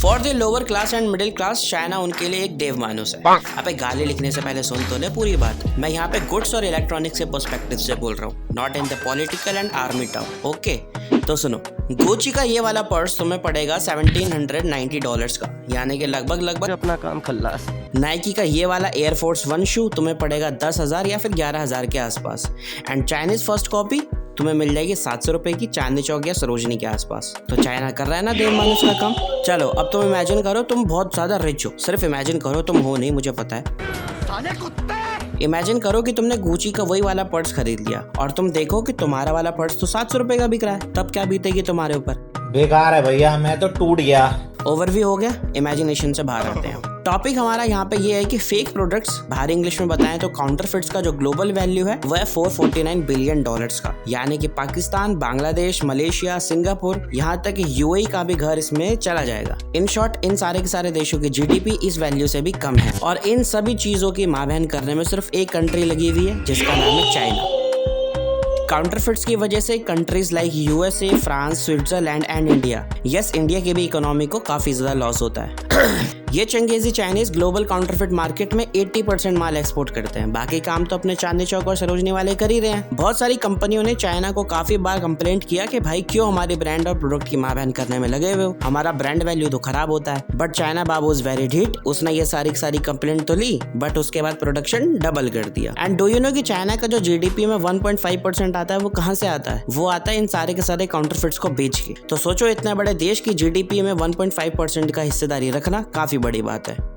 For the lower class and middle class China उनके लिए एक देवमानुष है। अबे गाली लिखने से पहले सुन तो ले पूरी बात। मैं यहाँ पे गुड्स और इलेक्ट्रॉनिक्स के पर्सपेक्टिव से बोल रहा हूँ, not in the political and army term. Okay, तो सुनो, गुच्ची का ये वाला पर्स तुम्हें पड़ेगा $1790 का, यानी कि लगभग अपना काम खल्लास। नाइकी का ये वाला एयरफोर्स 1 शू तुम्हें पड़ेगा 10,000 या फिर 11,000 के आसपास। एंड चाइनीज फर्स्ट कॉपी तुम्हें मिल जाएगी 700 रुपए की, चांदनी चौक या सरोजनी के आसपास। तो चाइना कर रहा है ना देवमानुष का काम। चलो अब तुम इमेजिन करो तुम बहुत ज्यादा रिच हो, सिर्फ इमेजिन करो, तुम हो नहीं मुझे पता है। इमेजिन करो कि तुमने गुच्ची का वही वाला पर्स खरीद लिया और तुम देखो कि तुम्हारा वाला पर्स तो 700 रुपए का बिक रहा है, तब क्या बीतेगी तुम्हारे ऊपर? बेकार है भैया, मैं तो टूट गया। ओवरव्यू हो गया, इमेजिनेशन से बाहर आते हैं। टॉपिक हमारा यहाँ पे ये है कि फेक प्रोडक्ट्स, बाहर इंग्लिश में बताएं तो काउंटरफिट्स का जो ग्लोबल वैल्यू है वह है $449 बिलियन का, यानी कि पाकिस्तान, बांग्लादेश, मलेशिया, सिंगापुर, यहाँ तक यूएई का भी घर इसमें चला जाएगा। इन शॉर्ट इन सारे के सारे देशों की जीडीपी इस वैल्यू से भी कम है और इन सभी चीजों की माँ बहन करने में सिर्फ एक कंट्री लगी हुई है जिसका नाम है चाइना। काउंटरफिट्स की वजह से countries like USA, France, Switzerland and India, yes India के भी इकोनॉमी को काफी ज्यादा लॉस होता है। ये changezi Chinese global counterfeit market में 80% माल एक्सपोर्ट करते हैं, बाकी काम तो अपने चांदनी चौक और सरोजनी वाले कर ही रहे हैं। बहुत सारी कंपनियों ने चाइना को काफी बार कंप्लेंट किया कि भाई क्यों हमारे ब्रांड और प्रोडक्ट की माँ बहन करने में लगे हुए हो, हमारा ब्रांड वैल्यू तो खराब होता है। But China Babu is very ढीठ, उसने ये सारी कंप्लेंट तो ली बट उसके बाद प्रोडक्शन डबल कर दिया। एंड डू यू नो कि चाइना का जो जीडीपी में 1.5% आता है वो कहाँ से आता है? वो आता है इन सारे के सारे काउंटरफिट्स को बेच के। तो सोचो इतने बड़े देश की जीडीपी में 1.5% का हिस्सेदारी रखना काफी बड़ी बात है।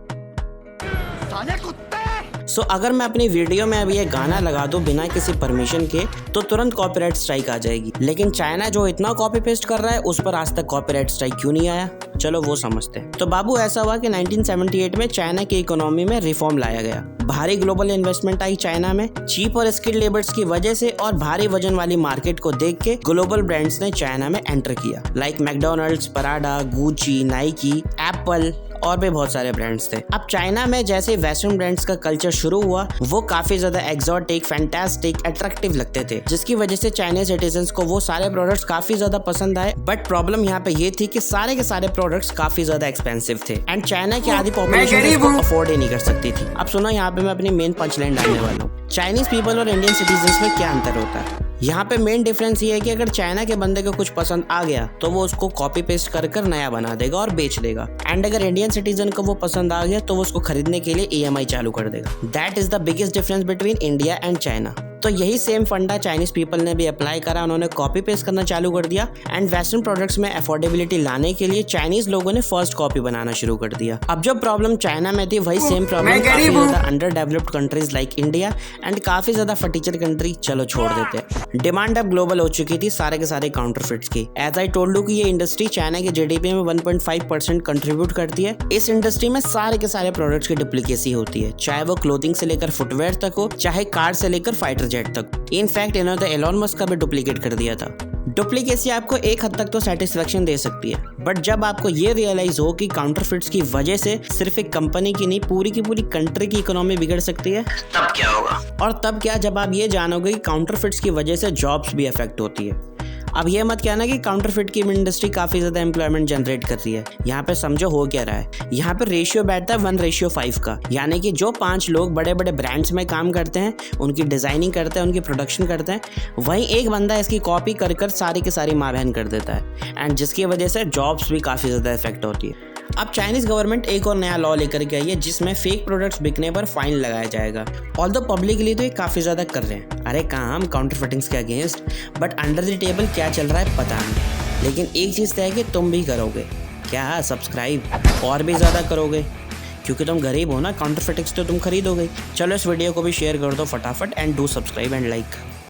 सो अगर मैं अपनी वीडियो में अभी ये गाना लगा दूं बिना किसी परमिशन के तो तुरंत कॉपीराइट स्ट्राइक आ जाएगी, लेकिन चाइना जो इतना कॉपी पेस्ट कर रहा है उस पर आज तक कॉपीराइट स्ट्राइक क्यों नहीं आया? चलो वो समझते हैं। तो बाबू ऐसा हुआ कि 1978 में चाइना की इकोनॉमी में रिफॉर्म लाया गया। भारी ग्लोबल इन्वेस्टमेंट आई चाइना में, चीप और स्किल्ड लेबर्स की वजह से और भारी वजन वाली मार्केट को देख के ग्लोबल ब्रांड्स ने चाइना में एंटर किया, like McDonald's, Prada, Gucci, Nike, Apple और भी बहुत सारे ब्रांड्स थे। अब चाइना में जैसे वेस्टर्न ब्रांड्स का कल्चर शुरू हुआ वो काफी ज्यादा एक्सोटिक, फैंटास्टिक, अट्रैक्टिव लगते थे, जिसकी वजह से चाइनीज सिटीजन्स को वो सारे प्रोडक्ट्स काफी ज्यादा पसंद आए। बट प्रॉब्लम यहाँ पे ये थी कि सारे के सारे प्रोडक्ट्स काफी ज्यादा एक्सपेंसिव थे एंड चाइना की आधी पॉपुलेशन इसको अफोर्ड ही नहीं कर सकती थी। अब सुनो, यहाँ पे मैं अपनी मेन पंचलाइन डालने वाला हूँ। चाइनीज पीपल और इंडियन सिटीजन्स में क्या अंतर होता है? यहाँ पे मेन डिफरेंस ये है कि अगर चाइना के बंदे को कुछ पसंद आ गया तो वो उसको कॉपी पेस्ट कर नया बना देगा और बेच देगा, एंड अगर इंडियन सिटीजन को वो पसंद आ गया तो वो उसको खरीदने के लिए EMI चालू कर देगा। That is the biggest difference between India and China. तो यही सेम फंडा चाइनीज पीपल ने भी अप्लाई करा, उन्होंने कॉपी पेस्ट करना चालू कर दिया एंड वेस्टर्न प्रोडक्ट्स में अफोर्डेबिलिटी लाने के लिए चाइनीज लोगों ने फर्स्ट कॉपी बनाना शुरू कर दिया। अब जो प्रॉब्लम चाइना में थी वही सेम प्रॉब्लम काफी ज्यादा under developed countries like India and काफी ज्यादा फटीचर कंट्री, चलो छोड़ देते। डिमांड अब ग्लोबल हो चुकी थी सारे के सारे काउंटरफिट्स की। एज आई टोल्ड यू कि ये इंडस्ट्री चाइना के जीडीपी में 1.5% कंट्रीब्यूट करती है। इस इंडस्ट्री में सारे के सारे प्रोडक्ट्स की डुप्लीकेसी होती है, चाहे वो क्लोथिंग से लेकर फुटवेयर तक हो, चाहे कार से लेकर फाइटर जेट तक। इनफैक्ट इन्होंने तो एलोन मस्क का भी डुप्लीकेट कर दिया था। डुप्लीकेसी आपको एक हद तक तो सेटिस्फेक्शन दे सकती है, बट जब आपको ये रियलाइज हो कि काउंटरफिट्स की वजह से सिर्फ एक कंपनी की नहीं पूरी की पूरी कंट्री की इकोनॉमी बिगड़ सकती है, तब क्या होगा? और तब क्या जब आप ये जानोगे कि काउंटरफिट्स की वजह से जॉब्स भी अफेक्ट होती है। अब ये मत कहना कि काउंटरफिट की इंडस्ट्री काफी ज्यादा एम्प्लॉयमेंट जनरेट कर रही है। यहाँ पे समझो हो क्या रहा है, यहाँ पे रेशियो बैठता है 1:5 का, यानी कि जो 5 लोग बड़े बड़े ब्रांड्स में काम करते हैं, उनकी डिजाइनिंग करते हैं, उनकी प्रोडक्शन करते हैं, वहीं एक बंदा इसकी कॉपी कर सारी की सारी माँ बहन कर देता है, एंड जिसकी वजह से जॉब्स भी काफी ज्यादा इफेक्ट होती है। अब चाइनीज गवर्नमेंट एक और नया लॉ लेकर के आई है जिसमें फेक प्रोडक्ट्स बिकने पर फाइन लगाया जाएगा। ऑल्दो पब्लिकली तो ये काफी ज्यादा कर रहे हैं, अरे काम काउंटरफिटिंग्स के against, but under the table क्या चल रहा है पता नहीं। लेकिन एक चीज तय है कि तुम भी करोगे क्या, सब्सक्राइब और भी ज्यादा करोगे, क्योंकि तुम गरीब हो ना, काउंटरफिटिंग्स तो तुम खरीदोगे। चलो इस वीडियो को भी शेयर कर दो फटाफट and do subscribe and like.